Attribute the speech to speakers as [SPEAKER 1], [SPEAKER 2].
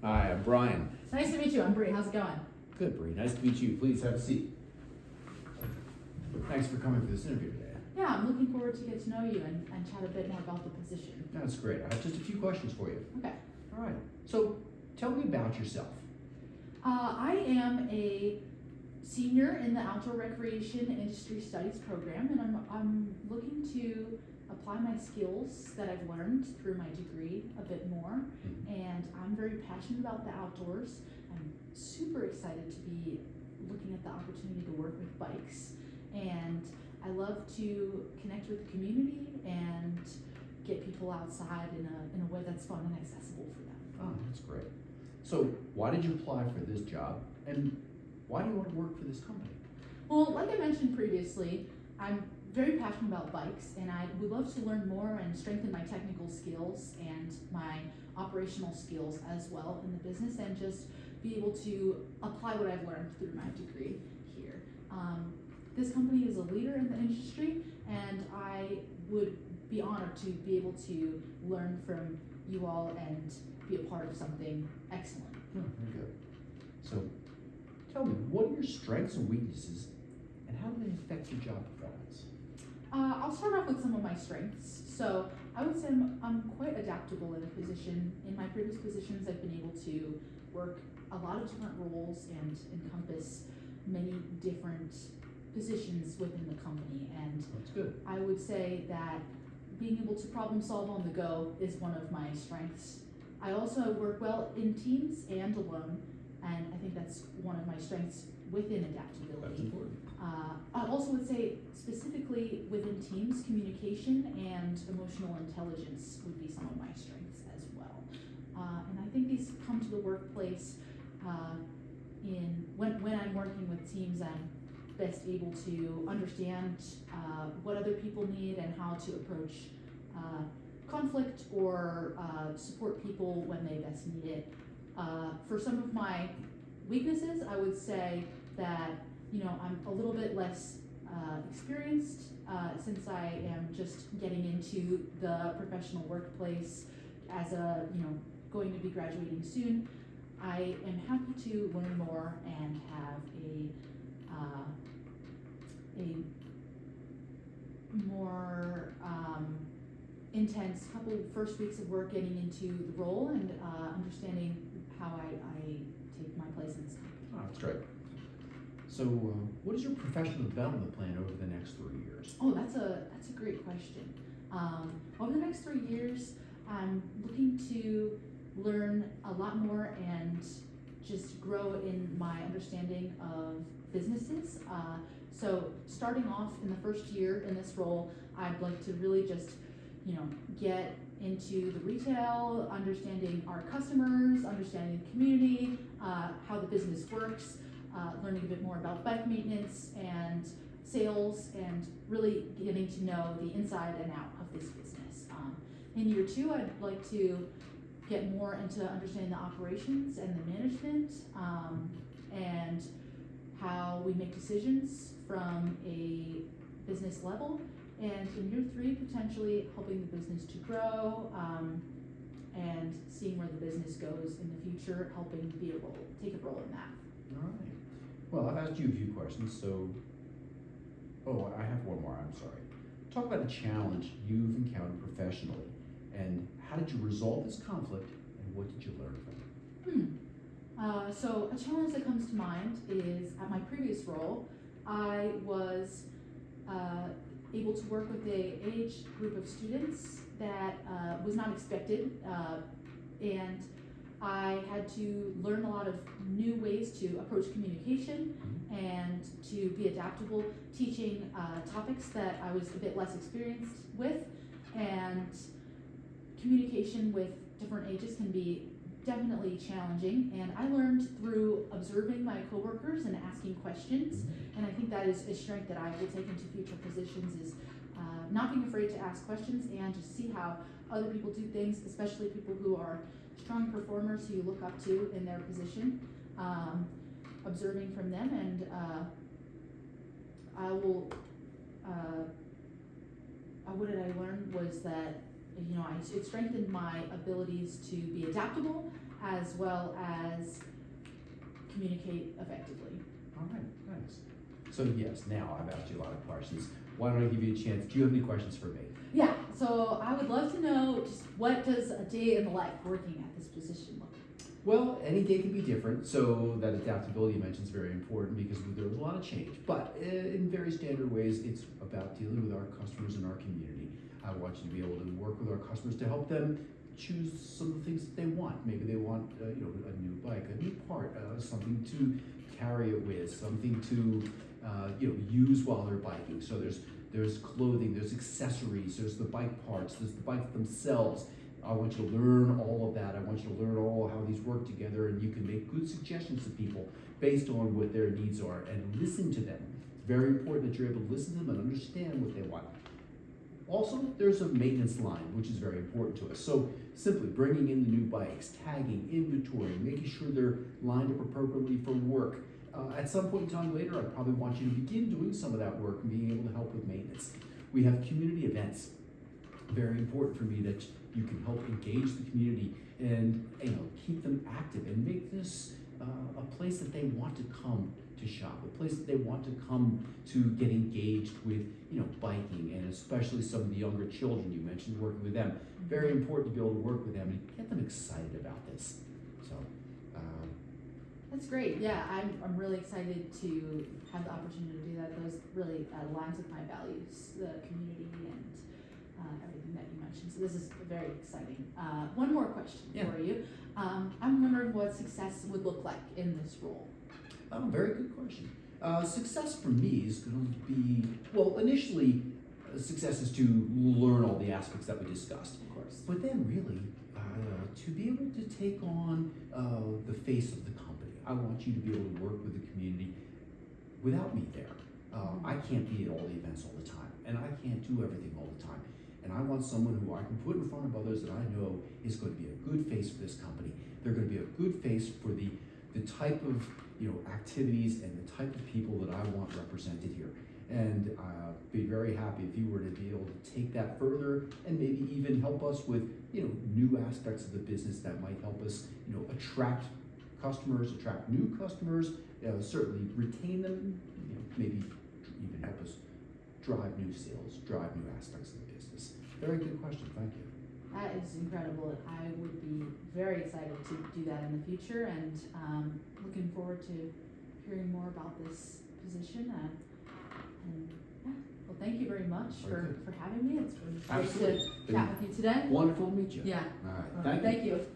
[SPEAKER 1] Hi, I'm Brian.
[SPEAKER 2] Nice to meet you. I'm Bree. How's it going?
[SPEAKER 1] Good, Bree. Nice to meet you. Please have a seat. Thanks for coming for this interview today.
[SPEAKER 2] Yeah, I'm looking forward to get to know you and chat a bit more about the position.
[SPEAKER 1] That's great. I have just a few questions for you.
[SPEAKER 2] Okay.
[SPEAKER 1] All right. So, tell me about yourself.
[SPEAKER 2] I am a senior in the Outdoor Recreation Industry Studies program, and I'm looking to apply my skills that I've learned through my degree a bit more. And I'm very passionate about the outdoors. I'm super excited to be looking at the opportunity to work with bikes, and I love to connect with the community and get people outside in a way that's fun and accessible for them.
[SPEAKER 1] Oh, that's great. So, why did you apply for this job, and why do you want to work for this company?
[SPEAKER 2] Well, like I mentioned previously, I'm very passionate about bikes, and I would love to learn more and strengthen my technical skills and my operational skills as well in the business, and just be able to apply what I've learned through my degree here. This company is a leader in the industry, and I would be honored to be able to learn from you all and be a part of something excellent.
[SPEAKER 1] Very good. So, tell me, what are your strengths and weaknesses, and how do they affect your job performance?
[SPEAKER 2] I'll start off with some of my strengths. So I would say I'm quite adaptable in a position. In my previous positions, I've been able to work a lot of different roles and encompass many different positions within the company. And
[SPEAKER 1] That's good.
[SPEAKER 2] I would say that being able to problem solve on the go is one of my strengths. I also work well in teams and alone, and I think that's one of my strengths within adaptability.
[SPEAKER 1] That's important.
[SPEAKER 2] I also would say specifically within teams, communication and emotional intelligence would be some of my strengths as well. And I think these come to the workplace when I'm working with teams. I'm best able to understand what other people need and how to approach conflict or support people when they best need it. For some of my weaknesses, I would say that I'm a little bit less experienced since I am just getting into the professional workplace as going to be graduating soon. I am happy to learn more and have a more intense couple first weeks of work getting into the role and understanding how I take my place in this company.
[SPEAKER 1] Oh, that's great. So, what is your professional development plan over the next 3 years?
[SPEAKER 2] Oh, that's a great question. Over the next 3 years, I'm looking to learn a lot more and just grow in my understanding of businesses. So starting off in the first year in this role, I'd like to really just, get into the retail, understanding our customers, understanding the community, how the business works, learning a bit more about bike maintenance and sales, and really getting to know the inside and out of this business. In year 2, I'd like to get more into understanding the operations and the management, and how we make decisions from a business level. And in year 3, potentially helping the business to grow, and seeing where the business goes in the future, helping take a role in that.
[SPEAKER 1] All right. Well, I've asked you a few questions, so... Oh, I have one more, I'm sorry. Talk about a challenge you've encountered professionally, and how did you resolve this conflict, and what did you learn from it?
[SPEAKER 2] So a challenge that comes to mind is at my previous role, I was able to work with an age group of students that was not expected, and I had to learn a lot of new ways to approach communication and to be adaptable, teaching topics that I was a bit less experienced with, and communication with different ages can be definitely challenging, and I learned through observing my coworkers and asking questions, and I think that is a strength that I will take into future positions, is not being afraid to ask questions and just see how other people do things, especially people who are strong performers who you look up to in their position, observing from them, and what did I learn was that it strengthened my abilities to be adaptable as well as communicate effectively.
[SPEAKER 1] All right, thanks. So yes, now I've asked you a lot of questions. Why don't I give you a chance? Do you have any questions for me?
[SPEAKER 2] Yeah, so I would love to know just what does a day in the life working at this position look like?
[SPEAKER 1] Well, any day can be different, so that adaptability you mentioned is very important because there's a lot of change. But in very standard ways, it's about dealing with our customers and our community. I want you to be able to work with our customers to help them choose some of the things that they want. Maybe they want, a new bike, a new part, something to carry it with, something to, use while they're biking. So there's clothing, there's accessories, there's the bike parts, there's the bike themselves. I want you to learn all of that. I want you to learn all how these work together, and you can make good suggestions to people based on what their needs are and listen to them. It's very important that you're able to listen to them and understand what they want. Also, there's a maintenance line, which is very important to us. So simply bringing in the new bikes, tagging, inventory, making sure they're lined up appropriately for work. At some point in time later, I probably want you to begin doing some of that work and being able to help with maintenance. We have community events. Very important for me that you can help engage the community and keep them active and make this a place that they want to come to shop, a place that they want to come to get engaged with, biking, and especially some of the younger children you mentioned, working with them. Very important to be able to work with them and get them excited about this. So.
[SPEAKER 2] That's great. Yeah, I'm really excited to have the opportunity to do that. Those really aligns with my values, the community and everything that you mentioned. So this is very exciting. One more question for you. I'm wondering what success would look like in this role.
[SPEAKER 1] Very good question. Success for me is going to be, initially, success is to learn all the aspects that we discussed.
[SPEAKER 2] Of course.
[SPEAKER 1] But then really, to be able to take on the face of the company. I want you to be able to work with the community without me there. I can't be at all the events all the time, and I can't do everything all the time. And I want someone who I can put in front of others that I know is going to be a good face for this company. They're going to be a good face for the type of activities and the type of people that I want represented here. And I'd be very happy if you were to be able to take that further and maybe even help us with new aspects of the business that might help us attract customers, attract new customers, certainly retain them, maybe even help us drive new sales, drive new aspects of the business. Very good question, thank you.
[SPEAKER 2] That is incredible. I would be very excited to do that in the future, and looking forward to hearing more about this position. And yeah, well, thank you very much for having me. It's been great to chat with you today.
[SPEAKER 1] Wonderful to meet you.
[SPEAKER 2] Yeah.
[SPEAKER 1] All right, thank you.
[SPEAKER 2] Thank you.